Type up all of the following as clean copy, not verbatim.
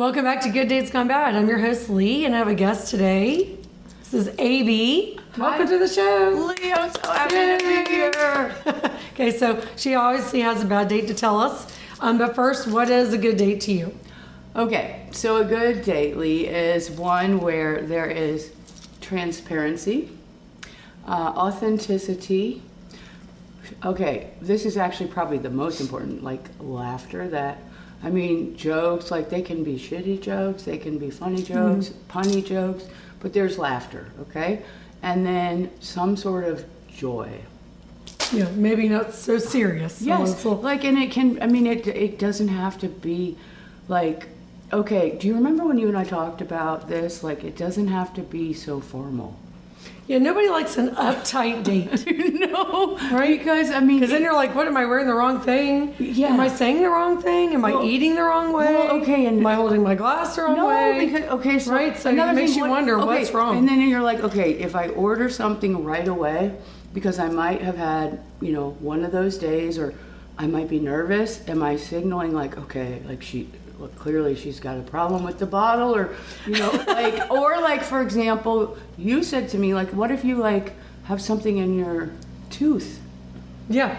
Welcome back to Good Dates Gone Bad. I'm your host, Lee, and I have a guest today. This is AB. Welcome to the show. Lee, I'm so happy to be here. Okay, so she obviously has a bad date to tell us. But first, what is a good date to you? Okay, so a good date, Lee, is one where there is transparency, authenticity. Okay, this is actually probably the most important, like laughter. Jokes, like they can be shitty jokes, they can be funny jokes, punny jokes, but there's laughter, okay? And then some sort of joy. Yeah, maybe not so serious. Yes, like, and it can, it doesn't have to be like, okay, do you remember when you and I talked about this? Like, it doesn't have to be so formal. Yeah, nobody likes an uptight date. No, right? Because then you're like, what, am I wearing the wrong thing? Yeah. Am I saying the wrong thing? Am I eating the wrong way? Well, okay, and am I holding my glass the wrong way? Because, so right, so it makes you wonder what's wrong. And then you're like, okay, if I order something right away, because I might have had, one of those days, or I might be nervous, am I signaling like, okay, like clearly she's got a problem with the bottle, or like for example, you said to me, like, what if you like have something in your tooth? Yeah.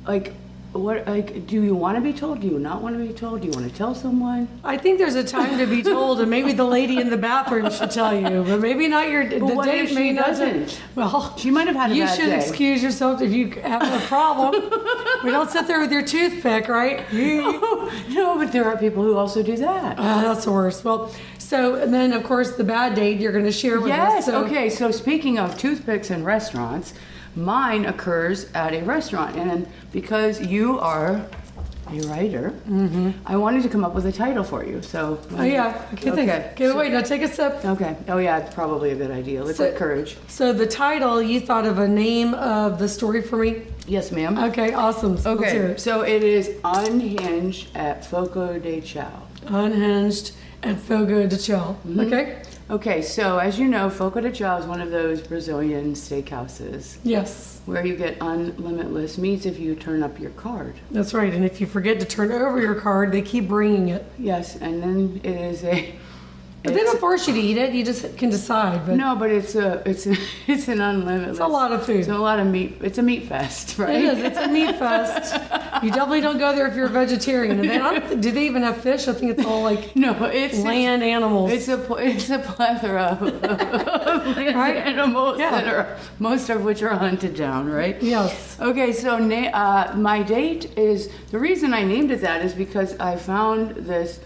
Like, what, like, do you want to be told? Do you not want to be told? Do you want to tell someone? I think there's a time to be told, and maybe the lady in the bathroom should tell you, but maybe not What if she doesn't? Well, she might have had a bad day. You should excuse yourself if you have a problem. We don't sit there with your toothpick, right? No, but there are people who also do that. That's the worst. Well, so, and then of course the bad date you're going to share with us. Yes, okay, so speaking of toothpicks and restaurants, mine occurs at a restaurant, and because you are a writer, I wanted to come up with a title for you. So. Oh yeah. Okay. Wait. Now take a sip. Okay. Oh yeah, it's probably a good idea. Liquid courage. So the title, you thought of a name of the story for me? Yes, ma'am. Okay. Awesome. So let's hear it. So it is Unhinged at Fogo de Chao. Unhinged at Fogo de Chao. Okay. Okay, so as you know, Fogo de Chao is one of those Brazilian steakhouses. Yes. Where you get unlimitless meats if you turn up your card. That's right, and if you forget to turn over your card, they keep bringing it. Yes, and then it is a... But they don't force you to eat it, you just can decide. But no, but it's an unlimited. It's a lot of food. It's a lot of meat. It's a meat fest, right? It is. It's a meat fest. You definitely don't go there if you're a vegetarian. And do they even have fish? I think it's all like it's land animals. It's a plethora of land animals that are, most of which are hunted down, right? Yes. Okay, so my date is, the reason I named it that is because I found this,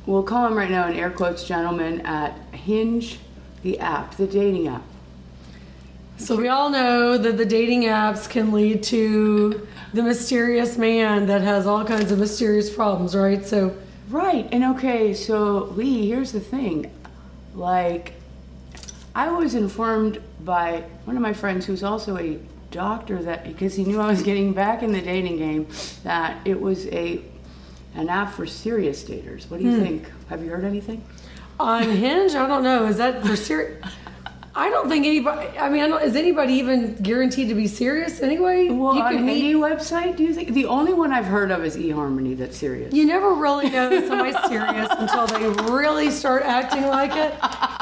we'll call him right now in air quotes, gentleman at Hinge, the app, the dating app. So we all know that the dating apps can lead to the mysterious man that has all kinds of mysterious problems, right? So. Right, and okay, so Lee, here's the thing. Like, I was informed by one of my friends who's also a doctor, that because he knew I was getting back in the dating game, that it was an app for serious daters. What do you think? Have you heard anything? On Hinge? I don't know. Is that for serious? I don't think anybody, is anybody even guaranteed to be serious anyway? Well, on any website, do you think? The only one I've heard of is eHarmony that's serious. You never really know that somebody's serious until they really start acting like it,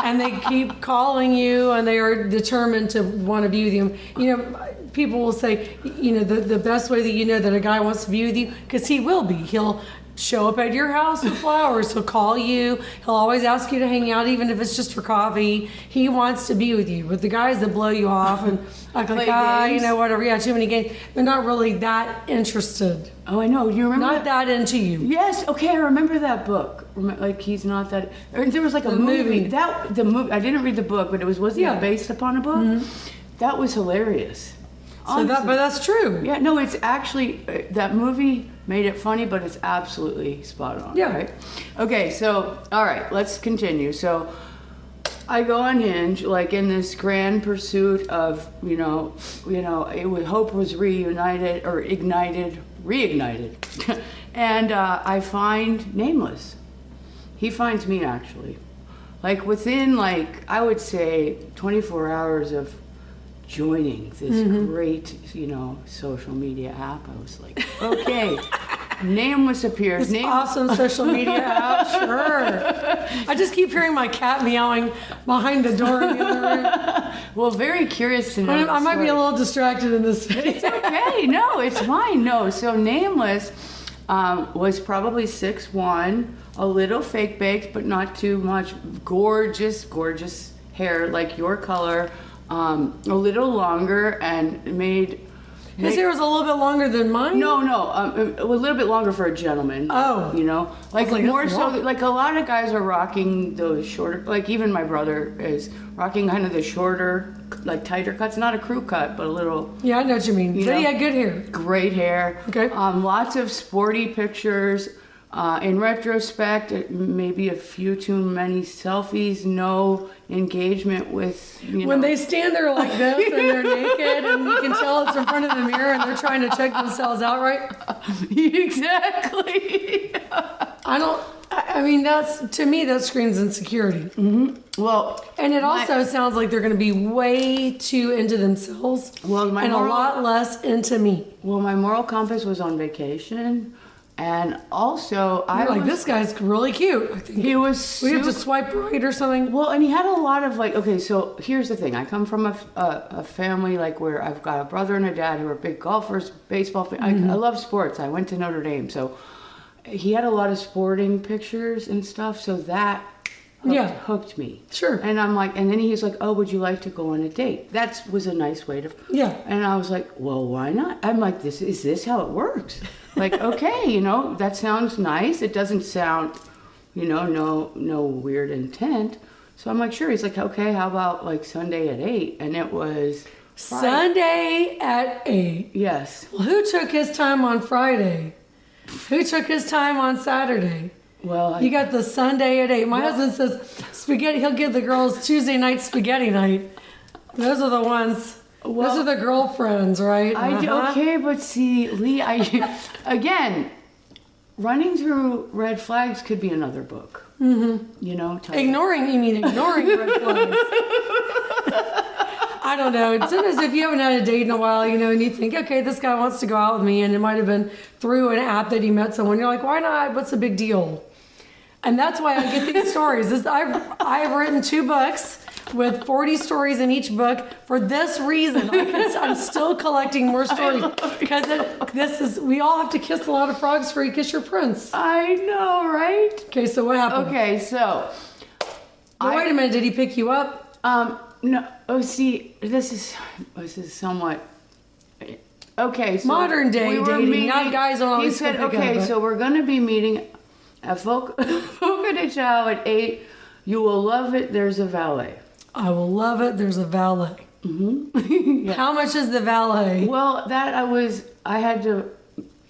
and they keep calling you, and they are determined to want to be with you. People will say, the best way that you know that a guy wants to be with you, because he will be. He'll show up at your house with flowers. He'll call you. He'll always ask you to hang out, even if it's just for coffee. He wants to be with you. But the guys that blow you off and act like, whatever. Yeah, too many games. They're not really that interested. Oh, I know. You remember? Not that into you. Yes. Okay, I remember that book. Like, he's not that. There was like a movie. The movie. I didn't read the book, but wasn't it based upon a book? Mm-hmm. That was hilarious. So but that's true. Yeah, no, it's actually, that movie made it funny, but it's absolutely spot on. Yeah. Right? Okay, so, all right, let's continue. So, I go on Hinge, like in this grand pursuit of, hope was reignited, and I find Nameless. He finds me, actually. Like, within, I would say 24 hours of joining this great, social media app, I was like, okay, Nameless appears. This awesome social media app, sure. I just keep hearing my cat meowing behind the door in the other room. Well, very curious to know. I might be a little distracted in this video. It's okay. No, it's fine. No, so Nameless was probably 6'1", a little fake baked, but not too much. Gorgeous, gorgeous hair, like your color. A little longer and made. His hair was a little bit longer than mine? No, a little bit longer for a gentleman. Oh. You know? Like more so, long. like a lot of guys are rocking those shorter, like even my brother is rocking kind of the shorter, like tighter cuts. Not a crew cut, but a little. Yeah, I know what you mean. But he had good hair. Great hair. Okay. Lots of sporty pictures. In retrospect, maybe a few too many selfies, no engagement with, When they stand there like this and they're naked and you can tell it's in front of the mirror and they're trying to check themselves out, right? Exactly. I mean, to me, that screams insecurity. Mm-hmm. Well, and it also sounds like they're going to be way too into themselves a lot less into me. Well, my moral compass was on vacation. And also, this guy's really cute. I think he was. We have to swipe right or something. Well, and he had a lot of okay. So here's the thing: I come from a family where I've got a brother and a dad who are big golfers, baseball. I love sports. I went to Notre Dame, so he had a lot of sporting pictures and stuff. So that hooked me. Sure. And I'm like, and then he's like, "Oh, would you like to go on a date?" That was a nice way to. Yeah. And I was like, "Well, why not?" I'm like, "Is this how it works?" Like, okay, that sounds nice. It doesn't sound, no weird intent. So I'm like, sure. He's like, okay, how about Sunday at 8? And it was Sunday at 8. Yes. Well, who took his time on Friday? Who took his time on Saturday? Well, you got the Sunday at 8. My husband says spaghetti. He'll give the girls Tuesday night spaghetti night. Those are the ones. Those are the girlfriends, right? Okay, but see, Lee, again, running through red flags could be another book. Mm-hmm. Ignoring red flags. I don't know. Sometimes if you haven't had a date in a while, and you think, okay, this guy wants to go out with me, and it might have been through an app that he met someone. You're like, why not? What's the big deal? And that's why I get these stories. I've written 2 books with 40 stories in each book for this reason. I'm still collecting more stories because we all have to kiss a lot of frogs before you kiss your prince. I know, right? Okay, so what happened? Okay, so wait a minute. Did he pick you up? No. Oh, see, this is somewhat. Okay, so modern day dating, not guys on. He said, okay, so we're going to be meeting at Fogo de Chao at 8. You will love it. There's a valet. I will love it. There's a valet. Mm-hmm. How much is the valet? Well, I had to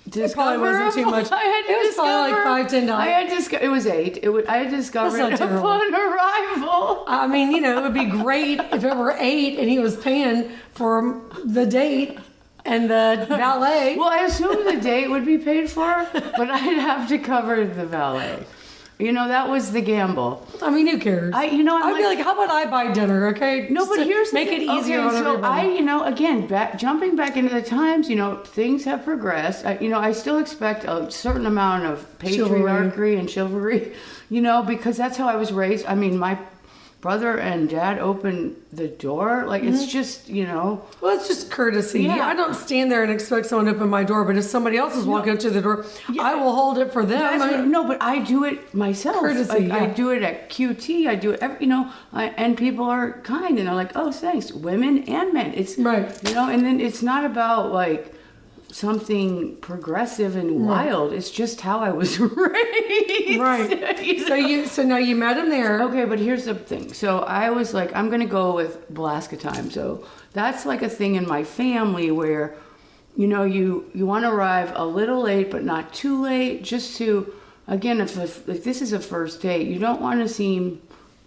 discover. It probably wasn't too much. It was probably like $5-10. It was 8. I had discovered it upon arrival. I mean, it would be great if it were 8 and he was paying for the date and the valet. Well, I assumed the date would be paid for, but I'd have to cover the valet. That was the gamble. I mean, who cares? I'd be like, how about I buy dinner, okay? No, but here's make it easier on everybody. So again, jumping back into the times, things have progressed. I still expect a certain amount of patriarchy and chivalry, because that's how I was raised. I mean, my brother and dad opened the door. It's just, Well, it's just courtesy. Yeah. I don't stand there and expect someone to open my door, but if somebody else is walking up to the door, I will hold it for them. No, but I do it myself. Courtesy, I do it at QT. I do it every, and people are kind and they're like, oh, thanks. Women and men. It's right. And then it's not about something progressive and wild. It's just how I was raised. Right. So now you met him there. Okay, but here's the thing. So I was like, I'm gonna go with Alaska time. So that's a thing in my family where, you want to arrive a little late but not too late. Just to, again, if this is a first date, you don't want to seem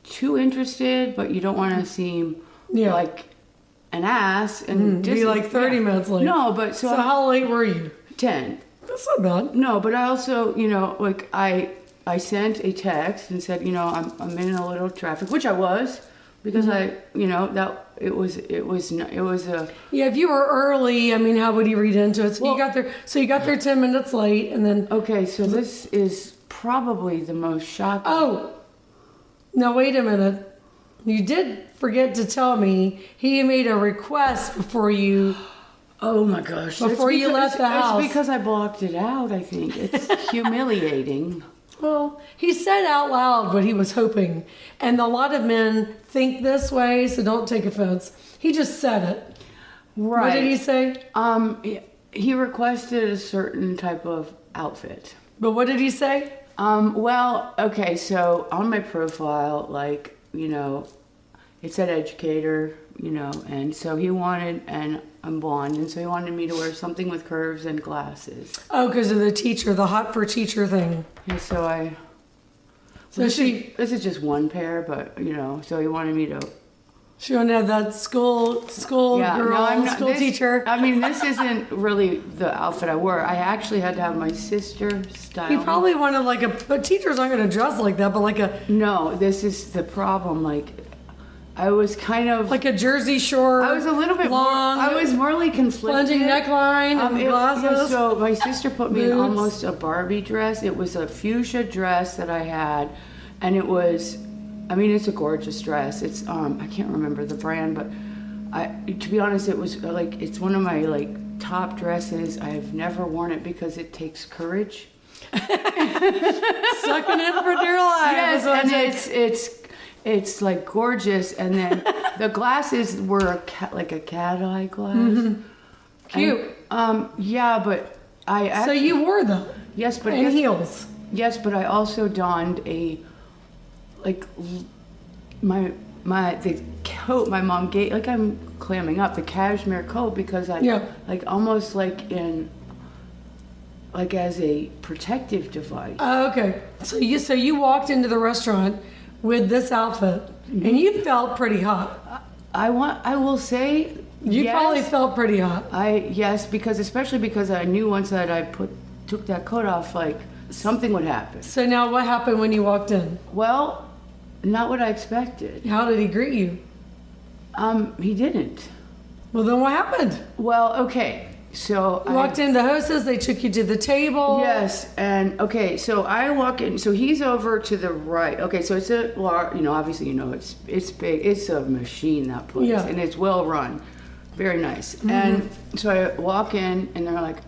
too interested, but you don't want to seem like an ass and be 30 minutes late. No, but so how late were you? 10. That's not bad. No, but I also, I sent a text and said, I'm in a little traffic, which I was, because that it was a Yeah, if you were early, I mean, how would he read into it? So you got there 10 minutes late, and then okay. So this is probably the most shocking. oh, now wait a minute. You did forget to tell me he made a request before you. Oh my gosh! Before you left the house. It's because I blocked it out. I think it's humiliating. Well, he said out loud what he was hoping, and a lot of men think this way, so don't take offense. He just said it. Right. What did he say? He requested a certain type of outfit. But what did he say? Well, okay, so on my profile, it said educator, and so he wanted, and I'm blonde, and so he wanted me to wear something with curves and glasses. Oh, because of the hot for teacher thing. And so this is just one pair, but, so he wanted me to. She wanted to have that school teacher. I mean, this isn't really the outfit I wore. I actually had to have my sister style. He probably wanted but teachers aren't going to dress like that, but No, this is the problem, I was kind of like a Jersey Shore. I was a little bit long, I was morally conflicted. Plunging neckline and glasses. So my sister put me in almost a Barbie dress. It was a fuchsia dress that I had, and it was, it's a gorgeous dress. It's I can't remember the brand, but to be honest, it was it's one of my top dresses. I've never worn it because it takes courage. Sucking in for dear life. Yes, and it's gorgeous, and then the glasses were a cat eye glass. Mm-hmm. Cute. And, yeah, but so you wore them. Yes, but and heels. Yes, but I also donned the coat my mom gave. I'm clamming up the cashmere coat because almost as a protective device. Oh, okay. So you walked into the restaurant with this outfit, and you felt pretty hot. I will say you probably felt pretty hot. Especially because I knew once that I took that coat off, something would happen. So now, what happened when you walked in? Well, not what I expected. How did he greet you? He didn't. Well, then what happened? Well, okay. So you walked in the hostess, they took you to the table. Yes, and okay, so I walk in, so he's over to the right. Okay, so it's a large, obviously, it's big. It's a machine, that place, and it's well run. Very nice. Mm-hmm. And so I walk in, and they're like,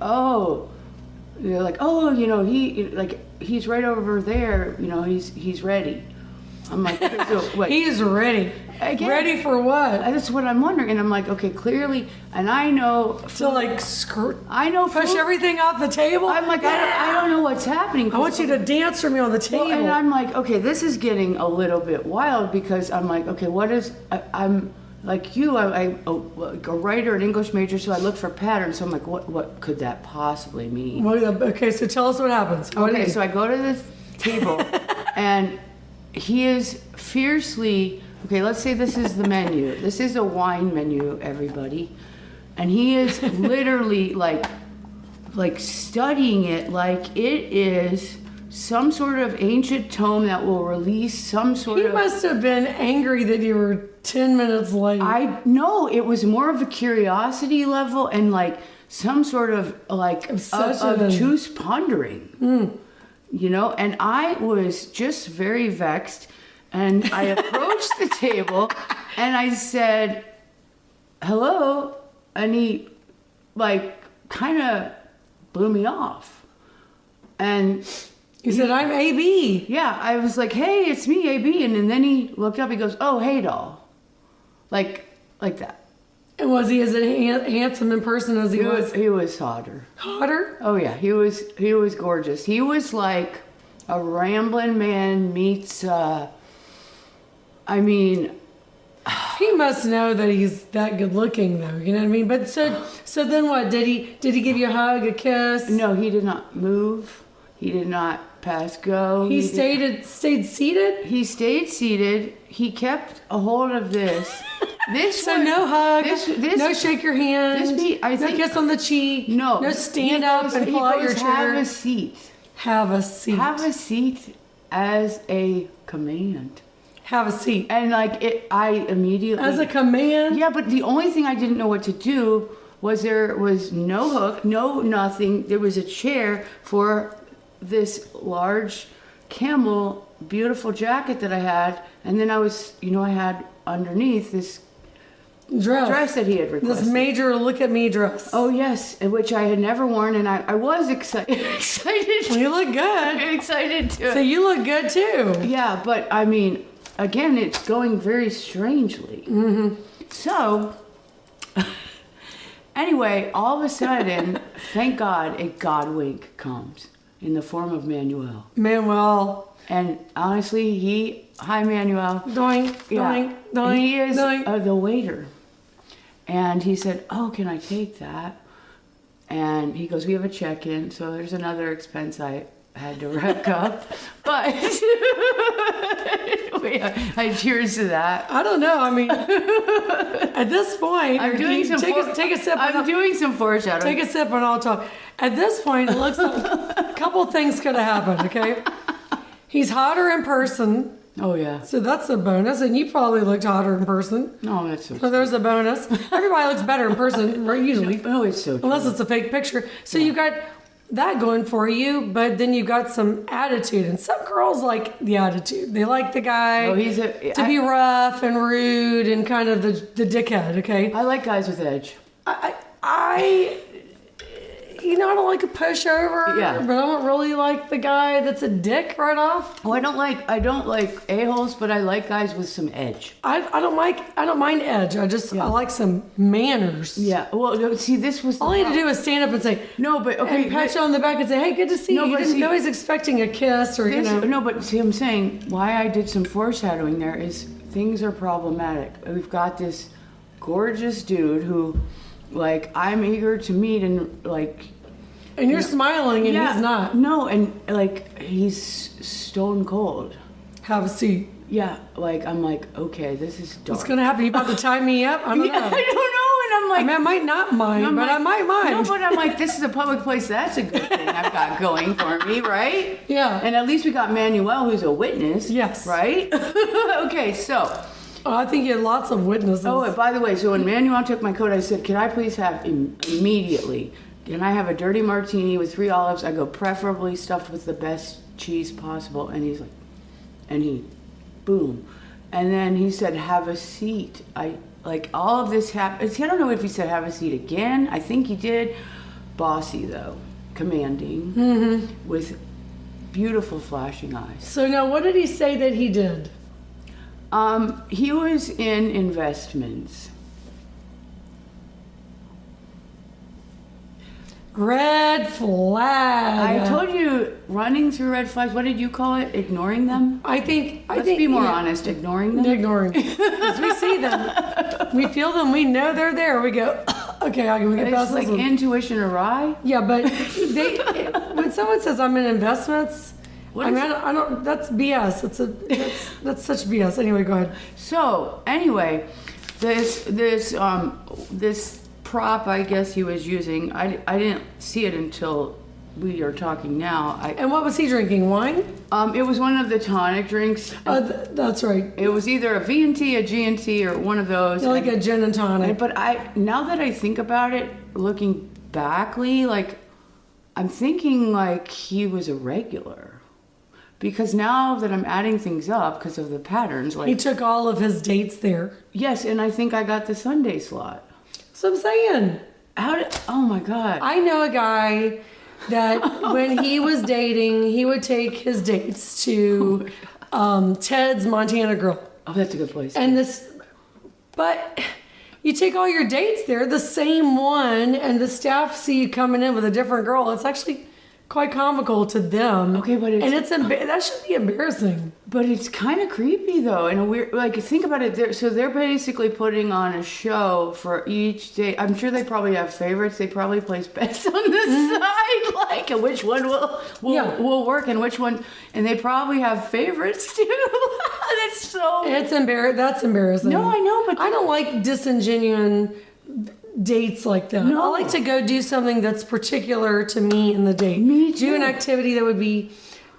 he's right over there, he's ready. I'm like, okay, so what? He's ready. Again, ready for what? That's what I'm wondering. And I'm like, okay, clearly, and I know. So I know. Push everything off the table? I'm like, I don't know what's happening. I want you to dance for me on the table. Well, and I'm like, okay, this is getting a little bit wild because I'm like, okay, I'm like you, I'm a writer, an English major, so I look for patterns. So I'm like, what could that possibly mean? Okay, so tell us what happens. Okay, so I go to the table, and he is fiercely, okay, let's say this is the menu. This is a wine menu, everybody. And he is literally like studying it like it is some sort of ancient tome that will release some sort of... He must have been angry that you were 10 minutes late. No, it was more of a curiosity level and some sort of obtuse pondering. Mm. And I was just very vexed, and I approached the table and I said, hello, and he kind of blew me off. And he said, I'm AB. Yeah, I was like, hey, it's me, AB. And then he looked up, he goes, oh, hey, doll. Like that. And was he as handsome in person as he was? He was hotter. Hotter? Oh yeah, he was gorgeous. He was like a rambling man meets. He must know that he's that good looking, though. You know what I mean? But so then what? Did he give you a hug, a kiss? No, he did not move. He did not pass go. He stayed seated. He stayed seated. He kept a hold of this. No hug, no shake your hand, no kiss on the cheek, no stand up and pull out your chair. Have a seat. Have a seat. Have a seat as a command. Have a seat. And like I immediately. As a command? Yeah, but the only thing I didn't know what to do was there was no hook, no nothing. There was a chair for this large camel, beautiful jacket that I had. And then I had underneath this dress that he had requested. This major look at me dress. Oh yes, which I had never worn, and I was excited. You look good. Excited to. So you look good too. Yeah, but I mean, again, it's going very strangely. Mm-hmm. So, anyway, all of a sudden, thank God, a God wink comes in the form of Manuel. Manuel. And honestly, hi Manuel. Doing, doing. He is doing. The waiter. And he said, "Oh, can I take that?" And he goes, "We have a check-in, so there's another expense I had to rack up." But I cheers to that. I don't know. I mean, at this point, I'm doing some. take a sip. I'm doing some foreshadowing. Take a sip and I'll talk. At this point, it looks like a couple things could have happened. Okay, he's hotter in person. Oh yeah. So that's a bonus, and you probably looked hotter in person. No, that's so. So there's a bonus. Everybody looks better in person, right? Usually. Oh, it's so. Unless it's a fake picture. So you got that going for you, but then you got some attitude, and some girls like the attitude. They like the guy to be rough and rude and kind of the dickhead. Okay. I like guys with edge. I don't like a pushover. Yeah. But I don't really like the guy that's a dick right off. Oh, I don't like a-holes, but I like guys with some edge. I don't mind edge. I like some manners. Yeah. Well, no, see, this was All you had to do was stand up and say, no, but okay, and pat you on the back and say, "Hey, good to see you." You didn't know he's expecting a kiss or No, but see, I'm saying why I did some foreshadowing there is things are problematic. We've got this gorgeous dude who, like, I'm eager to meet and like. And you're smiling and he's not. No, and like he's stone cold. Have a seat. Yeah, like I'm like, okay, this is dark. What's gonna happen? You about to tie me up? I don't know. I don't know, and I'm like, I mean, I might not mind, but I might mind. No, but I'm like, this is a public place. That's a good thing I've got going for me, right? Yeah. And at least we got Manuel, who's a witness. Yes. Right? Okay, so. Oh, I think you had lots of witnesses. Oh, and by the way, so when Manuel took my coat, I said, "Can I please have immediately? Can I have a dirty martini with 3 olives?" I go, preferably stuffed with the best cheese possible. And he's like, boom. And then he said, "Have a seat." All of this happened. I don't know if he said have a seat again. I think he did. Bossy though, commanding, with beautiful flashing eyes. So now what did he say that he did? He was in investments. Red flag. I told you, running through red flags. What did you call it? Ignoring them? I think. Let's be more honest. Ignoring them. Ignoring. Because we see them, we feel them, we know they're there. We go, okay, I can get past It's like this one. intuition awry. Yeah, but when someone says I'm in investments, I don't. That's BS. That's such BS. Anyway, go ahead. So anyway, this prop, I guess he was using. I didn't see it until we are talking now. And what was he drinking? Wine? It was one of the tonic drinks. That's right. It was either a V&T, a G&T, or one of those. Like a gin and tonic. But now that I think about it, looking back, Lee, like I'm thinking like he was a regular. Because now that I'm adding things up because of the patterns, like he took all of his dates there. Yes, and I think I got the Sunday slot. So I'm saying, oh my God. I know a guy that when he was dating, he would take his dates to Ted's Montana Grill. Oh, that's a good place. And but you take all your dates there, the same one, and the staff see you coming in with a different girl. It's actually quite comical to them. Okay, but that should be embarrassing. But it's kind of creepy though, in a weird. Like think about it. They're basically putting on a show for each day. I'm sure they probably have favorites. They probably place bets on the side, like which one will work and which one. And they probably have favorites too. That's embarrassing. No, I know, but I don't like disingenuous dates like that. No. I like to go do something that's particular to me in the date. Me too. Do an activity that would be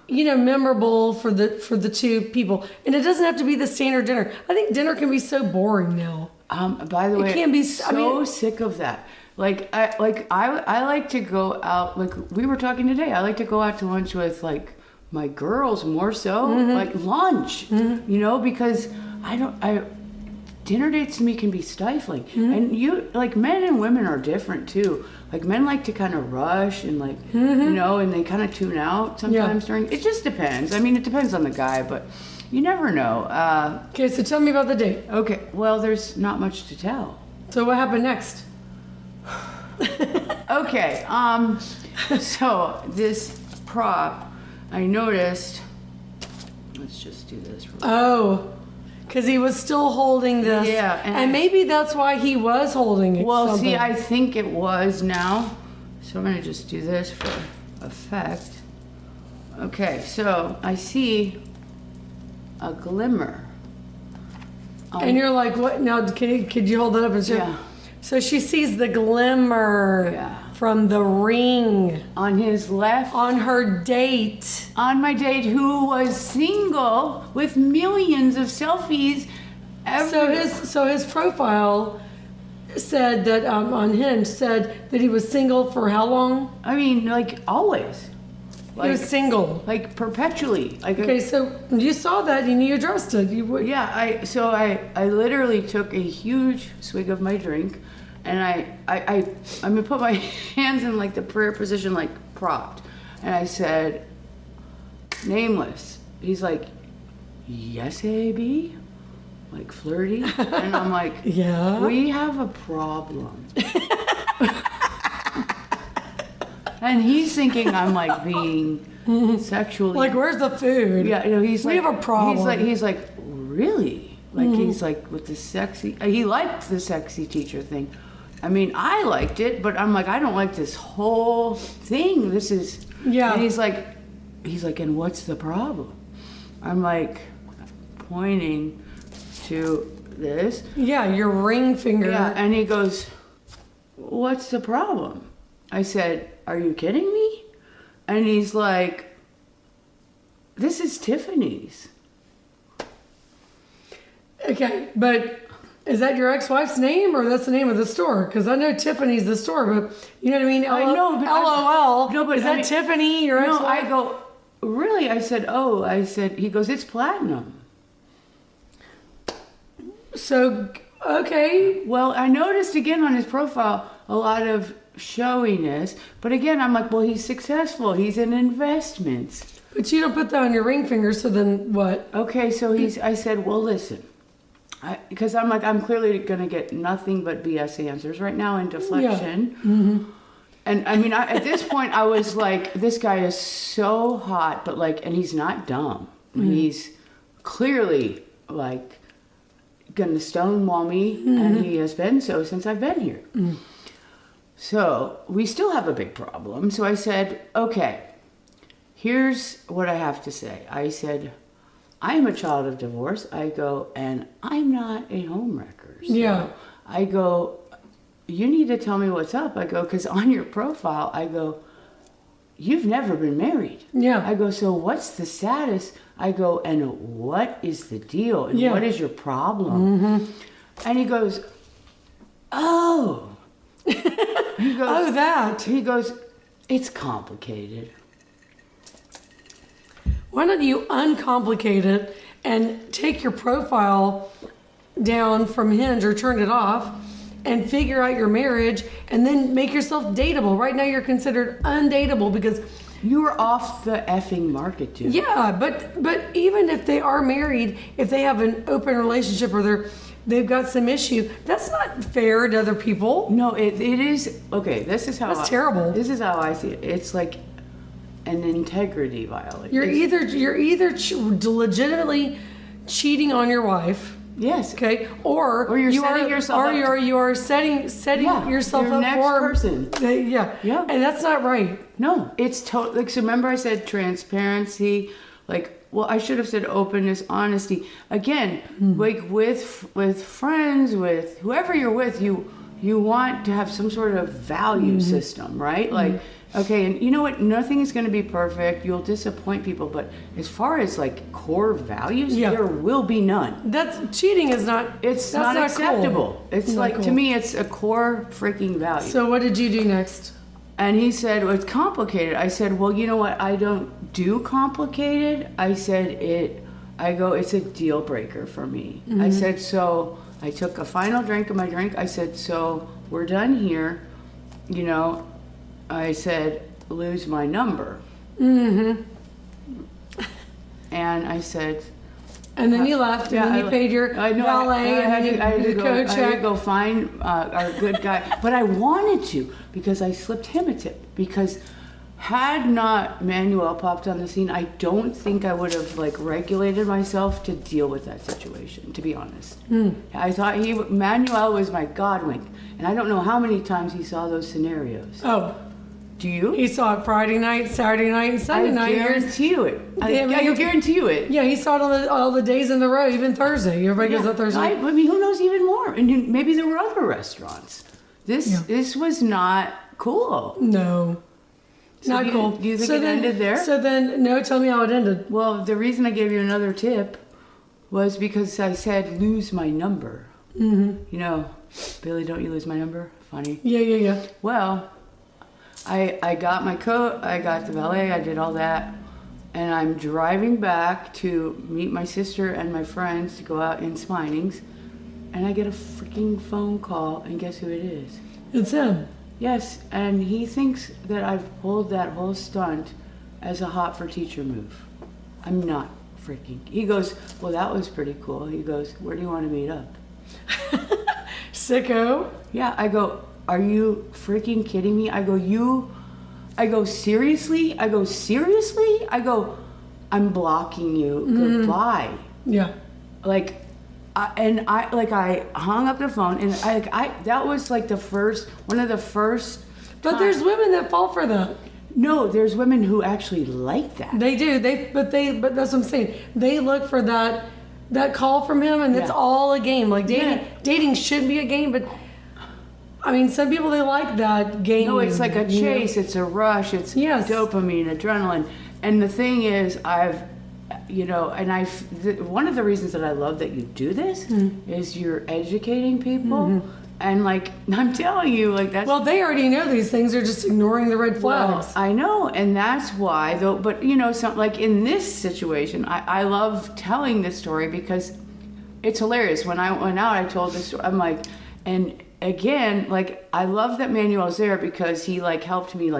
memorable for the two people. And it doesn't have to be the standard dinner. I think dinner can be so boring now. By the way, it can be so sick of that. I like to go out, like we were talking today, I like to go out to lunch with like my girls more so, like lunch, because dinner dates to me can be stifling. And like men and women are different too. Like men like to kind of rush and like, and they kind of tune out sometimes during, it just depends. I mean, it depends on the guy, but you never know. Okay, so tell me about the date. Okay, well, there's not much to tell. So what happened next? Okay, so this prop, I noticed, let's just do this real quick. Oh, because he was still holding this. Yeah. And maybe that's why he was holding it. Well, something. see, I think it was now. So I'm going to just do this for effect. Okay, so I see a glimmer. And you're like, what? Now, could you hold that up and show? Yeah. So she sees the glimmer from the ring. On his left. On her date. On my date, who was single with millions of selfies. So his profile said that Unhinged said that he was single for how long? I mean, like always. He was single. Like perpetually. Like okay, so you saw that and you addressed it. Yeah, I literally took a huge swig of my drink, and I'm gonna put my hands in like the prayer position, like propped, and I said, nameless. He's like, yes, AB, like flirty, and I'm like, yeah, we have a problem. And he's thinking I'm like being sexually. Like, where's the food? Yeah, he's we like, have a problem. He's like, really? Like he's like with the sexy. He liked the sexy teacher thing. I mean, I liked it, but I'm like, I don't like this whole thing. This is. Yeah. And he's like, and what's the problem? I'm like, pointing to this. Yeah, your ring finger. Yeah, and he goes, what's the problem? I said, are you kidding me? And he's like, this is Tiffany's. Okay, but is that your ex-wife's name or that's the name of the store? Because I know Tiffany's the store, but you know what I mean? I know, but LOL. No, but is that Tiffany, your ex-wife? No, I go, really? I said, he goes, it's platinum. So, okay. Well, I noticed again on his profile a lot of showiness, but again, I'm like, well, he's successful. He's in investments. But you don't put that on your ring finger, so then what? Okay, so I said, well, listen, because I'm like, I'm clearly going to get nothing but BS answers right now and deflection. Yeah. And I mean, at this point, I was like, this guy is so hot, but like, and he's not dumb. He's clearly like going to stonewall me, and he has been so since I've been here. So we still have a big problem. So I said, okay, here's what I have to say. I said, I am a child of divorce. I go, and I'm not a homewrecker. So yeah. I go, you need to tell me what's up. I go, because on your profile, I go, you've never been married. Yeah. I go, so what's the status? I go, and what is the deal? And what is your problem? And he goes, oh. He goes, that. He goes, it's complicated. Why don't you uncomplicate it and take your profile down from Hinge or turn it off and figure out your marriage and then make yourself dateable. Right now you're considered undateable because you are off the effing market, dude. Yeah, but even if they are married, if they have an open relationship or they've got some issue, that's not fair to other people. No, it is. Okay, this is how. That's terrible. This is how I see it. It's like an integrity violation. You're either legitimately cheating on your wife. Yes. Okay. Or you're setting yourself up. Or you are setting yourself your up next for person. Yeah. Yeah. And that's not right. No, it's totally. Like, so remember I said transparency. Like, well, I should have said openness, honesty. Again, like with friends, with whoever you're with, you want to have some sort of value system, right? Like, Okay, and you know what? Nothing is going to be perfect. You'll disappoint people, but as far as like core values, Yeah. there will be none. That's cheating is not. It's that's not cool. acceptable. It's Not like, cool. to me, it's a core freaking value. So what did you do next? And he said, well, it's complicated. I said, well, you know what? I don't do complicated. I said, it's a deal breaker for me. I said, so I took a final drink of my drink. I said, so we're done here. You know, I said, lose my number. And I said, And then you left, and then you paid your valet, and then you coat I had to check. go find our good guy. But I wanted to, because I slipped him a tip. Because had not Manuel popped on the scene, I don't think I would have like regulated myself to deal with that situation, to be honest. I thought Manuel was my godwink. And I don't know how many times he saw those scenarios. Oh, Do you? he saw it Friday night, Saturday night, and Sunday I night. guarantee you it. I Yeah, guarantee you it. Yeah, he saw it all the days in the row, even Thursday. Everybody goes on Thursday. I mean, who knows even more? And maybe there were other restaurants. This was not cool. No. So Not cool. Do you think it ended there? So then, no, tell me how it ended. Well, the reason I gave you another tip was because I said, lose my number. You know, Billy, don't you lose my number? Funny. Yeah. Well, I got my coat, I got the valet, I did all that, and I'm driving back to meet my sister and my friends to go out in Sminings, and I get a freaking phone call, and guess who it is? It's him. Yes, and he thinks that I've pulled that whole stunt as a hot for teacher move. I'm not freaking. He goes, well, that was pretty cool. He goes, where do you want to meet up? Sicko. Yeah, I go, are you freaking kidding me? I go, seriously? I go, I'm blocking you. Goodbye. Yeah. I hung up the phone, and that was like one of the first. But there's women that fall for that. No, there's women who actually like that. They do. But that's what I'm saying. They look for that call from him, and it's all a game. Like dating should be a game, but I mean, some people, they like that game. No, it's like a chase. It's a rush. It's dopamine, adrenaline. And the thing is, one of the reasons that I love that you do this is you're educating people. And I'm telling you, that's... Well, they already know these things. They're just ignoring the red flags. Well, I know, and that's why, though. But, in this situation, I love telling this story because it's hilarious. When I went out, I told this story. I'm like, and again, I love that Manuel's there because he, helped me,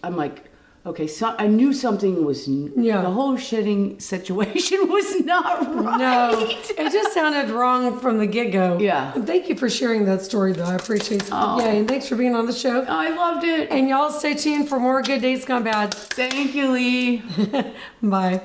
I'm like, okay, so I knew something was... The whole shitting situation was not right. No, it just sounded wrong from the get-go. Yeah. And thank you for sharing that story, though. I appreciate it. Oh. Yeah, and thanks for being on the show. Oh, I loved it. And y'all stay tuned for more Good Dates Gone Bad. Thank you, Lee. Bye.